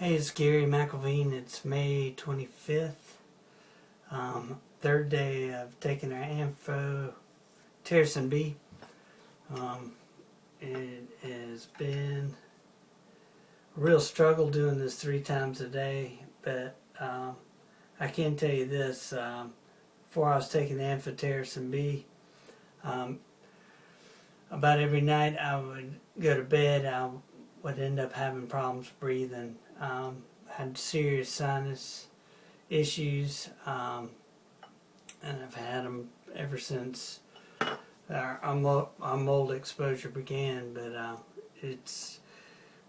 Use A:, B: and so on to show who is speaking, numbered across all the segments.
A: Hey, it's Gary McElveen. It's May 25th. Third day of taking our Amphotericin B. It has been a real struggle doing this 3 times a day, but I can tell you this. Before I was taking the Amphotericin B, about every night I would go to bed, I would end up having problems breathing. Had serious sinus issues, and I've had them ever since our mold exposure began. But it's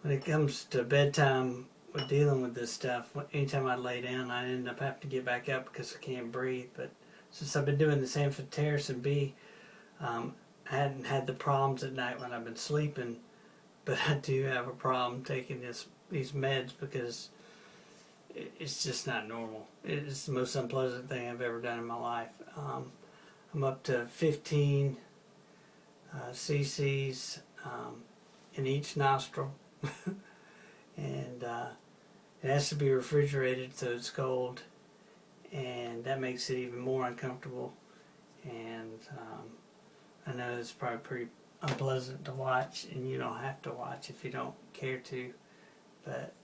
A: when it comes to bedtime with dealing with this stuff, anytime I lay down, I end up having to get back up because I can't breathe. But since I've been doing this Amphotericin B, I hadn't had the problems at night when I've been sleeping, but I do have a problem taking these meds because it's just not normal. It's the most unpleasant thing I've ever done in my life. I'm up to 15 cc's in each nostril, and it has to be refrigerated so it's cold, and that makes it even more uncomfortable. And I know it's probably pretty unpleasant to watch, and you don't have to watch if you don't care to, but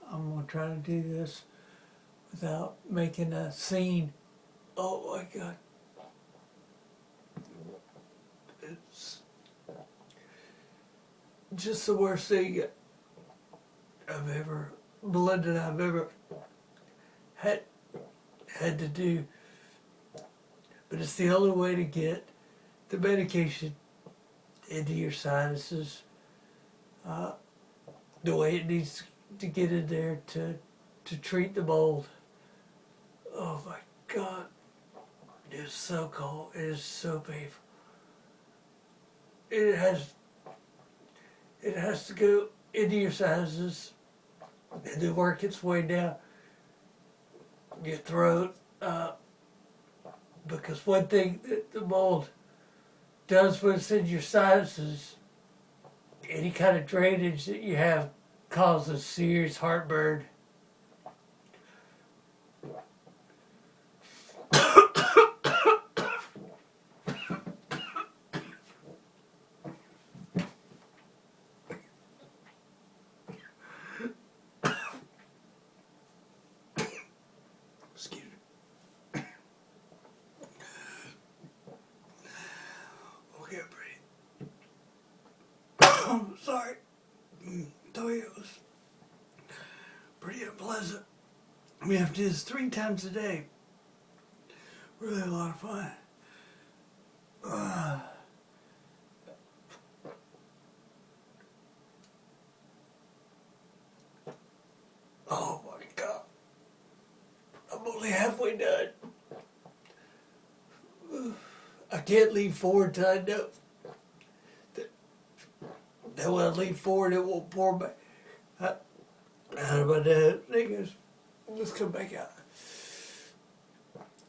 A: I'm going to try to do this without making a scene. Oh my God. It's just the worst thing Melinda and I've ever had to do. But it's the only way to get the medication into your sinuses the way it needs to get in there to treat the mold. Oh my God, it is so cold. It is so painful. It has to go into your sinuses and then work its way down your throat. Because one thing that the mold does when it's in your sinuses, any kind of drainage that you have causes serious heartburn. Excuse me. Okay, breathe. Sorry. Told you it was pretty unpleasant. We have to do this 3 times a day. Really a lot of fun. Oh my God. I'm only halfway done. I can't lean forward till I know that when I lean forward it won't pour back out of my nose. It goes, let's come back out.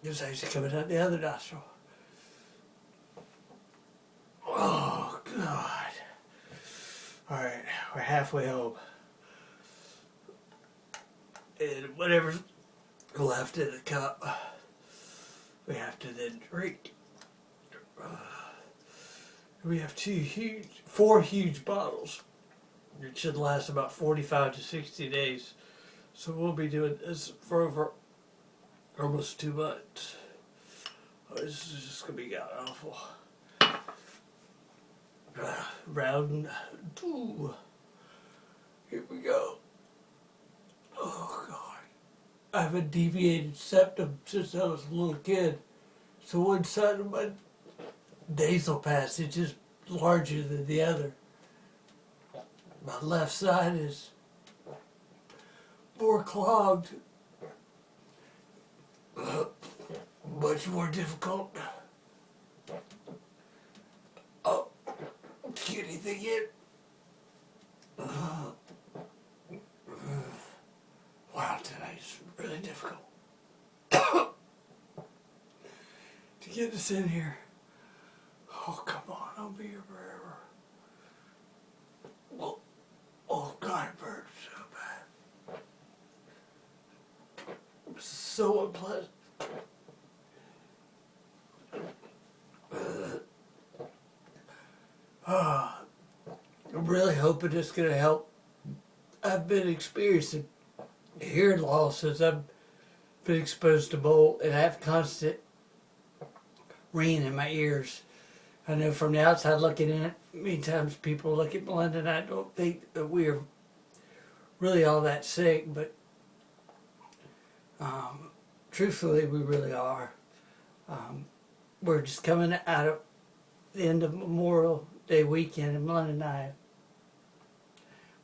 A: It's actually coming out the other nostril. Oh God. Alright, we're halfway home. And whatever's left in the cup, we have to then drink. We have 4 huge bottles. It should last about 45 to 60 days. So we'll be doing this for over almost 2 months. Oh, this is just going to be god-awful. Round 2. Here we go. Oh God. I have a deviated septum since I was a little kid. So one side of my nasal passage is larger than the other. My left side is more clogged. Much more difficult. Oh, get anything in? Wow, today's really difficult to get this in here. Oh, come on, I'll be here forever. Oh God, it burns so bad. so unpleasant. I'm really hoping it's going to help. I've been experiencing hearing loss since I've been exposed to mold, and I have constant ringing in my ears. I know from the outside looking in, many times people look at Melinda and I don't think that we are really all that sick, but truthfully we really are. We're just coming out of the end of Memorial Day weekend, and Melinda and I have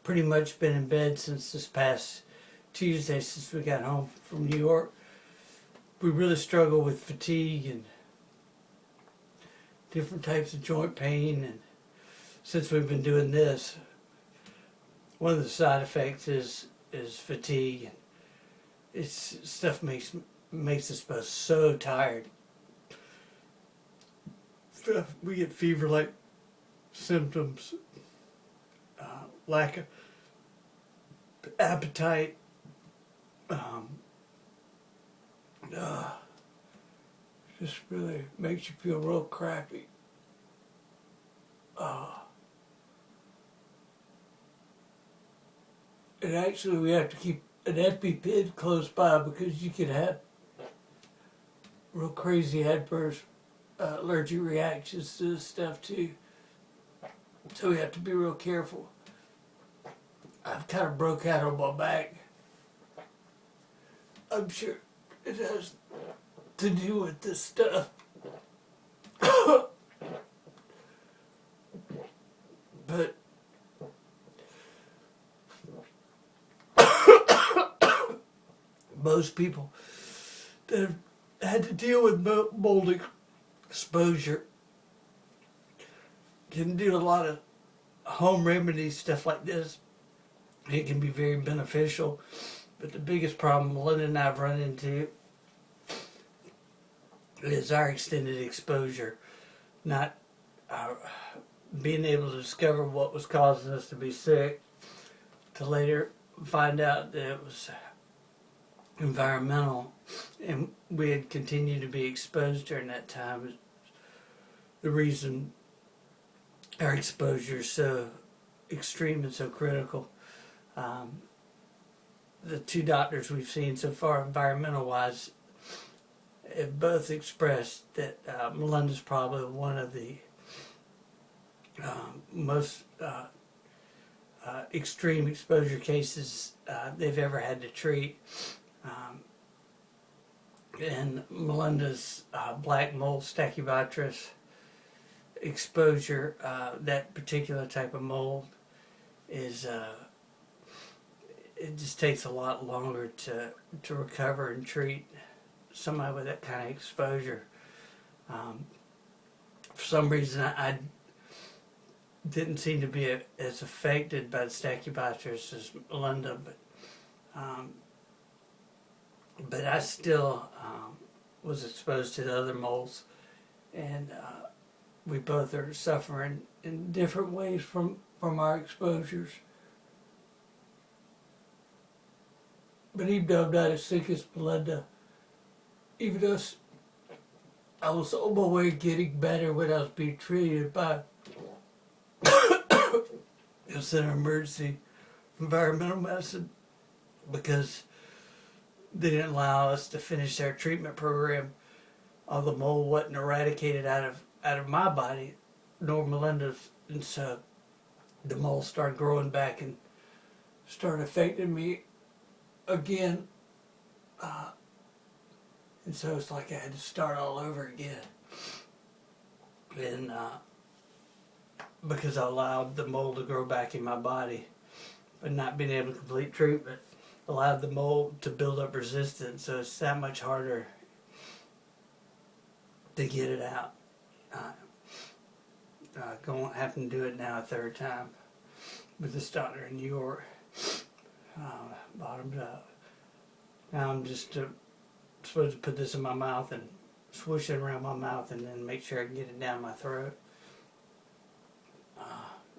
A: pretty much been in bed since this past Tuesday, since we got home from New York. We really struggle with fatigue and different types of joint pain, and since we've been doing this, one of the side effects is fatigue. It's stuff makes us both so tired. We get fever-like symptoms, lack of appetite, just really makes you feel real crappy. And actually we have to keep an EpiPen close by because you can have real crazy adverse allergic reactions to this stuff too. So we have to be real careful. I've kind of broke out on my back. I'm sure it has to do with this stuff. But most people that have had to deal with mold exposure can do a lot of home remedies, stuff like this. It can be very beneficial, but the biggest problem Melinda and I have run into is our extended exposure, not being able to discover what was causing us to be sick, to later find out that it was environmental, and we had continued to be exposed during that time. The reason our exposure is so extreme and so critical. The two doctors we've seen so far, environmental-wise, have both expressed that Melinda's probably one of the most extreme exposure cases they've ever had to treat. And Melinda's black mold stachybotrys exposure, that particular type of mold, is it just takes a lot longer to recover and treat somebody with that kind of exposure. For some reason, I didn't seem to be as affected by the stachybotrys as Melinda, but I still was exposed to the other molds, and we both are suffering in different ways from our exposures. But even though I'm not as sick as Melinda, even though I was on my way getting better when I was being treated by the Center of Emergency Environmental Medicine, because they didn't allow us to finish our treatment program. All the mold wasn't eradicated out of my body, nor Melinda's, and so the mold started growing back and started affecting me again. And so it's like I had to start all over again. And because I allowed the mold to grow back in my body, but not being able to complete treatment allowed the mold to build up resistance, so it's that much harder to get it out. Going to have to do it now a third time with this doctor in New York. Bottoms up. Now I'm just supposed to put this in my mouth and swoosh it around my mouth and then make sure I can get it down my throat.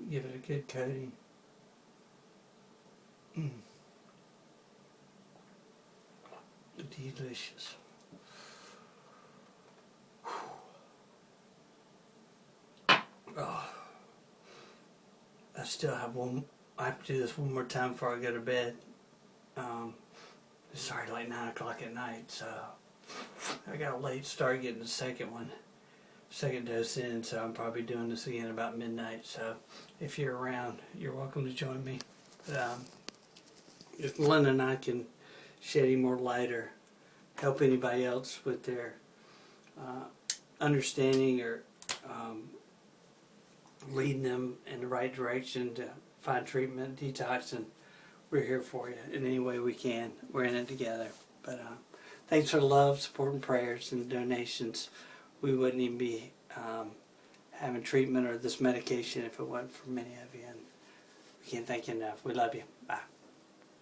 A: Give it a good coating. Deep delicious. Oh, I still have one. I have to do this one more time before I go to bed. It's already like 9 o'clock at night, so I got a late start getting the second dose in, so I'm probably doing this again about midnight. So if you're around, you're welcome to join me. If Melinda and I can shed any more light or help anybody else with their understanding or leading them in the right direction to find treatment, detoxing, we're here for you in any way we can. We're in it together. But thanks for the love, support, and prayers and donations. We wouldn't even be having treatment or this medication if it wasn't for many of you. And we can't thank you enough. We love you.